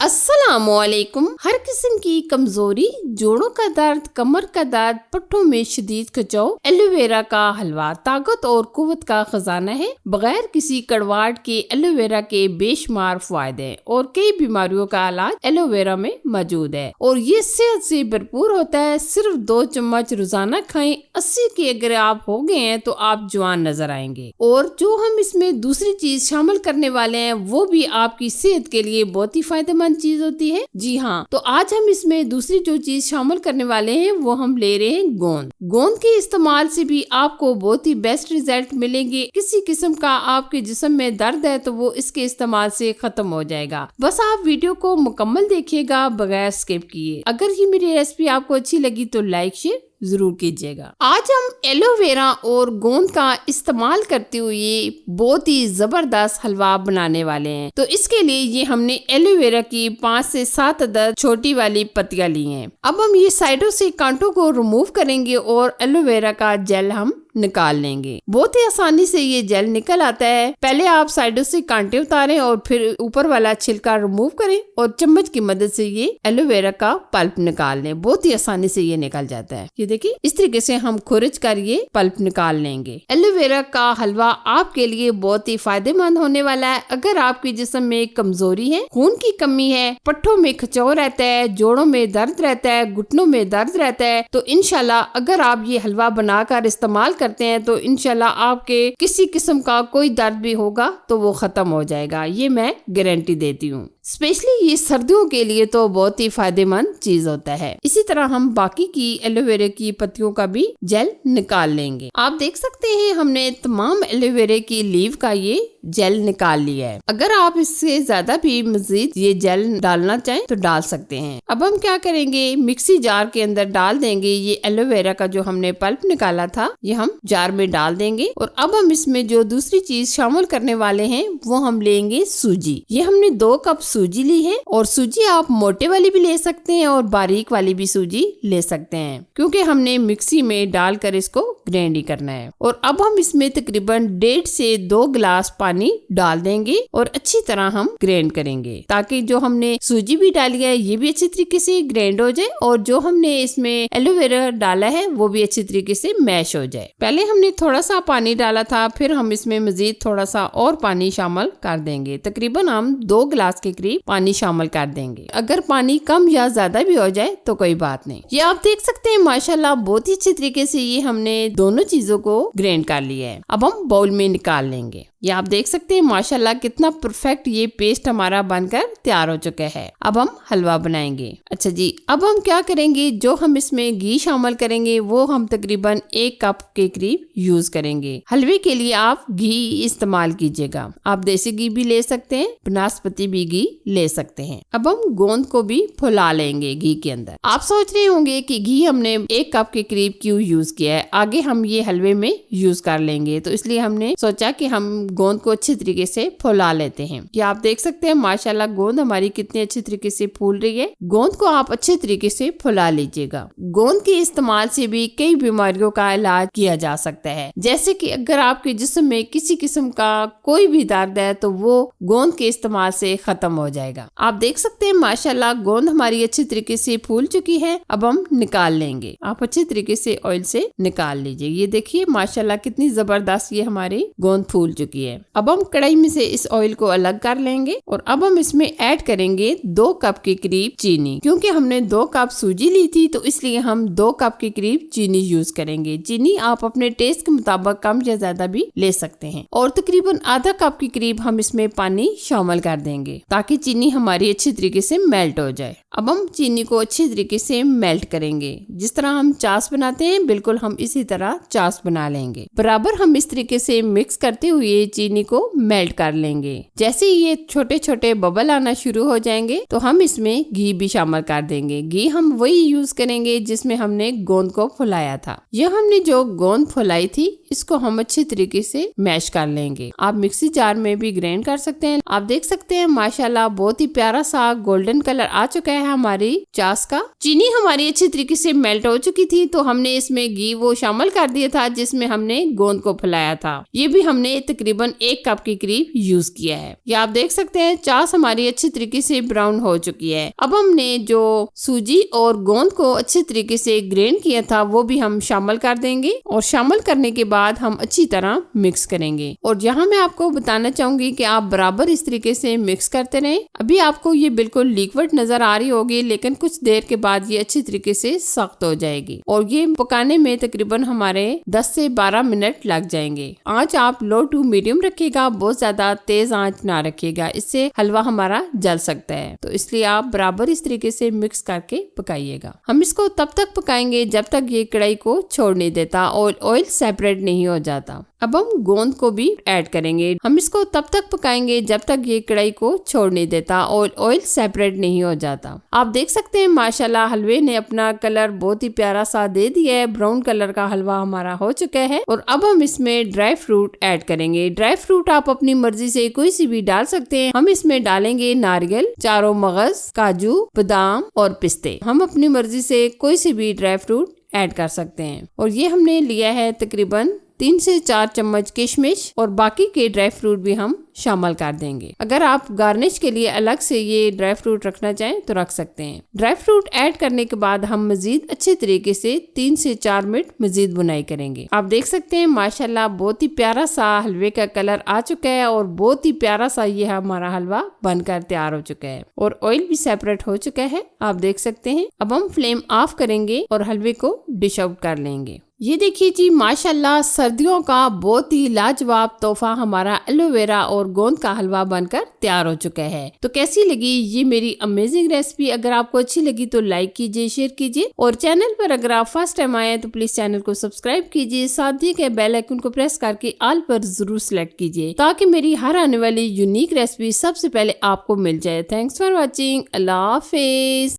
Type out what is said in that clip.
अस्सलामुअलैकुम। हर किस्म की कमजोरी, जोड़ों का दर्द, कमर का दर्द, पट्टों में शदीद खिंचाव, एलोवेरा का हलवा ताकत और कुव्वत का खजाना है। बगैर किसी कड़वाहट के एलोवेरा के बेशुमार फायदे हैं और कई बीमारियों का इलाज एलोवेरा में मौजूद है और ये सेहत से भरपूर होता है। सिर्फ 2 चम्मच रोजाना खाएं। 80 के अगर आप हो गए हैं तो आप जवान नजर आएंगे। और जो हम इसमें दूसरी चीज शामिल करने वाले हैं वो भी आपकी सेहत के लिए बहुत ही फायदेमंद चीज होती है। जी हाँ, तो आज हम इसमें दूसरी जो चीज शामिल करने वाले हैं वो हम ले रहे हैं गोंद। गोंद के इस्तेमाल से भी आपको बहुत ही बेस्ट रिजल्ट मिलेंगे। किसी किस्म का आपके जिस्म में दर्द है तो वो इसके इस्तेमाल से खत्म हो जाएगा। बस आप वीडियो को मुकम्मल देखिएगा बगैर स्किप किए। अगर ये मेरी रेसिपी आपको अच्छी लगी तो लाइक शेयर जरूर कीजिएगा। आज हम एलोवेरा और गोंद का इस्तेमाल करते हुए बहुत ही जबरदस्त हलवा बनाने वाले हैं। तो इसके लिए ये हमने एलोवेरा की 5 से 7 अदद छोटी वाली पत्तियां ली हैं। अब हम ये साइडों से कांटों को रिमूव करेंगे और एलोवेरा का जेल हम निकाल लेंगे। बहुत ही आसानी से ये जेल निकल आता है। पहले आप साइडों से कांटे उतारें और फिर ऊपर वाला छिलका रिमूव करें और चम्मच की मदद से ये एलोवेरा का पल्प निकाल लें। बहुत ही आसानी से ये निकल जाता है। ये देखिए, इस तरीके से हम खुरच कर ये पल्प निकाल लेंगे। एलोवेरा का हलवा आपके लिए बहुत ही फायदेमंद होने वाला है। अगर आपके जिस्म में कमजोरी है, खून की कमी है, पट्टों में खिंचाव रहता है, जोड़ों में दर्द रहता है, घुटनों में दर्द रहता है, तो इंशाल्लाह अगर आप ये हलवा बनाकर इस्तेमाल करते हैं तो इंशाल्लाह आपके किसी किस्म का कोई दर्द भी होगा तो वो खत्म हो जाएगा। ये मैं गारंटी देती हूँ। स्पेशली ये सर्दियों के लिए तो बहुत ही फायदेमंद चीज होता है। इसी तरह हम बाकी की एलोवेरा की पत्तियों का भी जेल निकाल लेंगे। आप देख सकते हैं हमने तमाम एलोवेरा की लीव का ये जेल निकाल लिया है। अगर आप इससे ज्यादा भी मजीद ये जेल डालना चाहें तो डाल सकते हैं। अब हम क्या करेंगे, मिक्सी जार के अंदर डाल देंगे ये एलोवेरा का जो हमने पल्प निकाला था, ये हम जार में डाल देंगे। और अब हम इसमें जो दूसरी चीज शामिल करने वाले हैं वो हम लेंगे सूजी। ये हमने 2 कप सूजी ली है और सूजी आप मोटे वाली भी ले सकते हैं और बारीक वाली भी सूजी ले सकते हैं, क्योंकि हमने मिक्सी में डालकर इसको ग्राइंड ही करना है। और अब हम इसमें तकरीबन 1.5 से 2 गिलास पानी डाल देंगे और अच्छी तरह हम ग्राइंड करेंगे, ताकि जो हमने सूजी भी डाली है ये भी अच्छी तरीके से ग्राइंड हो जाए और जो हमने इसमें एलोवेरा डाला है वो भी अच्छी तरीके से मैश हो जाए। पहले हमने थोड़ा सा पानी डाला था, फिर हम इसमें मजीद थोड़ा सा और पानी शामिल कर देंगे। तकरीबन हम 2 गिलास के करीब पानी शामिल कर देंगे। अगर पानी कम या ज्यादा भी हो जाए तो कोई बात नहीं। ये आप देख सकते हैं माशाल्लाह बहुत ही अच्छी तरीके से ये हमने दोनों चीजों को ग्राइंड कर लिया है। अब हम बाउल में निकाल लेंगे। ये आप देख सकते हैं माशाल्लाह कितना परफेक्ट ये पेस्ट हमारा बनकर तैयार हो चुका है। अब हम हलवा बनाएंगे। अच्छा जी, अब हम क्या करेंगे, जो हम इसमें घी शामिल करेंगे वो हम तकरीबन 1 कप के करीब यूज करेंगे। हलवे के लिए आप घी इस्तेमाल कीजिएगा। आप देसी घी भी ले सकते हैं, बनस्पति भी घी ले सकते हैं। अब हम गोंद को भी फुला लेंगे घी के अंदर। आप सोच रहे होंगे कि घी हमने 1 कप के करीब क्यों यूज किया है, आगे हम ये हलवे में यूज कर लेंगे, तो इसलिए हमने सोचा कि हम गोंद को अच्छी तरीके से फुला लेते हैं। ये आप देख सकते हैं माशाल्लाह गोंद हमारी कितनी अच्छी तरीके से फूल रही है। गोंद को आप अच्छे तरीके से फुला लीजिएगा। गोंद के इस्तेमाल से भी कई बीमारियों का इलाज किया जा सकता है, जैसे कि अगर आपके जिस्म में किसी किस्म का कोई भी दर्द है तो वो गोंद के इस्तेमाल से खत्म हो जाएगा। आप देख सकते हैं माशाल्लाह गोंद हमारी अच्छी तरीके से फूल चुकी है। अब हम निकाल लेंगे। आप अच्छी तरीके से ऑयल से निकाल लीजिए। ये देखिए माशाल्लाह कितनी जबरदस्त ये हमारी गोंद फूल चुकी है। अब हम कढ़ाई में से इस ऑयल को अलग कर लेंगे और अब हम इसमें ऐड करेंगे 2 कप के करीब चीनी। क्योंकि हमने 2 कप सूजी ली थी तो इसलिए हम 2 कप के करीब चीनी यूज करेंगे। चीनी आप अपने टेस्ट के मुताबिक कम या ज्यादा भी ले सकते हैं। और तकरीबन आधा कप के करीब हम इसमें पानी शामिल कर देंगे ताकि चीनी हमारी अच्छी तरीके से मेल्ट हो जाए। अब हम चीनी को अच्छी तरीके से मेल्ट करेंगे। जिस तरह हम चास बनाते हैं बिल्कुल हम इसी तरह चास बना लेंगे। बराबर हम इस तरीके से मिक्स करते हुए चीनी को मेल्ट कर लेंगे। जैसे ही ये छोटे छोटे बबल आना शुरू हो जाएंगे तो हम इसमें घी भी शामिल कर देंगे। घी हम वही यूज करेंगे जिसमें हमने गोंद को फुलाया था। यह हमने जो गोंद फुलाई थी इसको हम अच्छी तरीके से मैश कर लेंगे। आप मिक्सी जार में भी ग्राइंड कर सकते हैं। आप देख सकते हैं माशाल्लाह माशाल्लाह बहुत ही प्यारा सा गोल्डन कलर आ चुका है हमारी चास का। चीनी हमारी अच्छी तरीके से मेल्ट हो चुकी थी तो हमने इसमें घी वो शामिल कर दिया था जिसमें हमने गोंद को फैलाया था। ये भी हमने तकरीबन 1 कप के करीब यूज किया है। ये आप देख सकते हैं चास हमारी अच्छी तरीके से ब्राउन हो चुकी है। अब हमने जो सूजी और गोंद को अच्छी तरीके से ग्राइंड किया था वो भी हम शामिल कर देंगे और शामिल करने के बाद हम अच्छी तरह मिक्स करेंगे। और यहाँ मैं आपको बताना चाहूंगी कि आप बराबर इस तरीके से मिक्स करते रहें। अभी आपको ये बिल्कुल लिक्विड नजर आ रही होगी लेकिन कुछ देर के बाद ये अच्छी तरीके से सख्त हो जाएगी और ये पकाने में तकरीबन हमारे 10 से 12 मिनट लग जाएंगे। आंच आप लो टू मीडियम रखिएगा, बहुत ज्यादा तेज आंच ना रखिएगा, इससे हलवा हमारा जल सकता है। तो इसलिए आप बराबर इस तरीके से मिक्स करके पकाइएगा। हम इसको तब तक पकाएंगे जब तक ये कढ़ाई को छोड़ नहीं देता और ऑयल सेपरेट नहीं हो जाता। अब हम गोंद को भी ऐड करेंगे। हम इसको तब तक पकाएंगे जब तक ये कढ़ाई को छोड़ नहीं देता और ऑयल सेपरेट नहीं हो जाता। आप देख सकते हैं माशाल्लाह हलवे ने अपना कलर बहुत ही प्यारा सा दे दिया है। ब्राउन कलर का हलवा हमारा हो चुका है और अब हम इसमें ड्राई फ्रूट ऐड करेंगे। ड्राई फ्रूट आप अपनी मर्जी से कोई सी भी डाल सकते हैं। हम इसमें डालेंगे नारियल, चारों मगज, काजू, बादाम और पिस्ते। हम अपनी मर्जी से कोई सी भी ड्राई फ्रूट ऐड कर सकते हैं। और ये हमने लिया है तकरीबन 3 से 4 चम्मच किशमिश और बाकी के ड्राई फ्रूट भी हम शामिल कर देंगे। अगर आप गार्निश के लिए अलग से ये ड्राई फ्रूट रखना चाहें तो रख सकते हैं। ड्राई फ्रूट ऐड करने के बाद हम मजीद अच्छे तरीके से 3 से 4 मिनट मजीद बुनाई करेंगे। आप देख सकते हैं माशाल्लाह बहुत ही प्यारा सा हलवे का कलर आ चुका है और बहुत ही प्यारा सा ये हमारा हलवा बनकर तैयार हो चुका है और ऑयल भी सेपरेट हो चुका है, आप देख सकते हैं। अब हम फ्लेम ऑफ करेंगे और हलवे को डिश आउट कर लेंगे। ये देखिए जी माशाल्लाह सर्दियों का बहुत ही लाजवाब तोहफा हमारा एलोवेरा और गोंद का हलवा बनकर तैयार हो चुका है। तो कैसी लगी ये मेरी अमेजिंग रेसिपी? अगर आपको अच्छी लगी तो लाइक कीजिए, शेयर कीजिए और चैनल पर अगर आप फर्स्ट टाइम आए तो प्लीज चैनल को सब्सक्राइब कीजिए। साथ ही के बेल आइकन को प्रेस करके ऑल पर जरूर सिलेक्ट कीजिए ताकि मेरी हर आने वाली यूनिक रेसिपी सबसे पहले आपको मिल जाए। Thanks for watching. Allah Hafiz.